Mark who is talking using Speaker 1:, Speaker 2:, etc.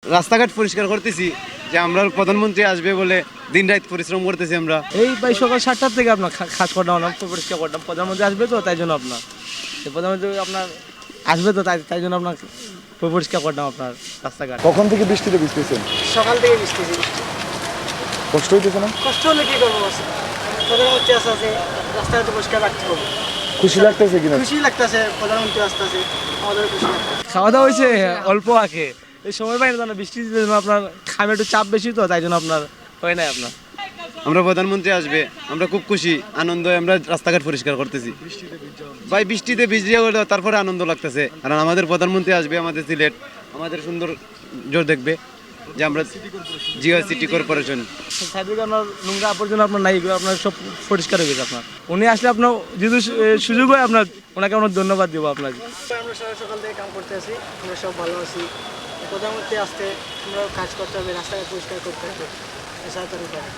Speaker 1: রাস্তাঘাট পরিষ্কার করতেছি, যে আমরা প্রধানমন্ত্রী আসবে বলে দিন রাত পরিশ্রম করতেছি আমরা।
Speaker 2: এই ভাই সকাল 7টার থেকে আপনার খাস করলাম, পরিষ্কার করলাম। প্রধানমন্ত্রী আসবে তো তাই জন্য আপনার প্রধানমন্ত্রী আপনার আসবে তো তাই জন্য আপনার পরিষ্কার করলাম আপনার রাস্তাঘাট।
Speaker 3: কখন থেকে বৃষ্টিতে ভিজতেছেন?
Speaker 4: সকাল থেকে বৃষ্টিছি।
Speaker 3: কষ্ট হইতেছে না?
Speaker 4: কষ্ট হলে কি করবো? প্রধানমন্ত্রী আসতে রাস্তাঘাট পরিষ্কার রাখতে হবে।
Speaker 3: খুশি লাগতেছে কিনা?
Speaker 4: খুশি লাগতেছে, প্রধানমন্ত্রী আসতেছে, আমাদের খুশি লাগতেছে।
Speaker 2: খাওয়া দাওয়া হয়েছে অল্প আগে, এই সময় পাই না বৃষ্টির জন্য আপনার খামে একটু চাপ বেশি তো তাই জন্য আপনার হয় নাই আপনার।
Speaker 1: আমরা প্রধানমন্ত্রী আসবে, আমরা খুব খুশি আনন্দ, আমরা রাস্তাঘাট পরিষ্কার করতেছি ভাই। বৃষ্টিতে ভিজে তারপরে আনন্দ লাগতেছে, কারণ আমাদের প্রধানমন্ত্রী আসবে আমাদের সিলেট, আমাদের সুন্দর জোর দেখবে যে আমরা জিও সিটি কর্পোরেশন।
Speaker 2: চারদিকে আপনার নোংরা আবর্জনা আপনার নাই, এগুলো আপনার সব পরিষ্কার হয়ে গেছে আপনার। উনি আসলে আপনার যদি সুযোগ হয় আপনার ওনাকে আমরা ধন্যবাদ দেবো আপনাকে।
Speaker 4: আমরা সবাই সকাল থেকে কাম করতে আছি, আমরা সব ভালো আছি। প্রধানমন্ত্রী আসতে আমরা কাজ করতে হবে, রাস্তাঘাট পরিষ্কার করতে হবে, এছাড়া তো উপায় নেই।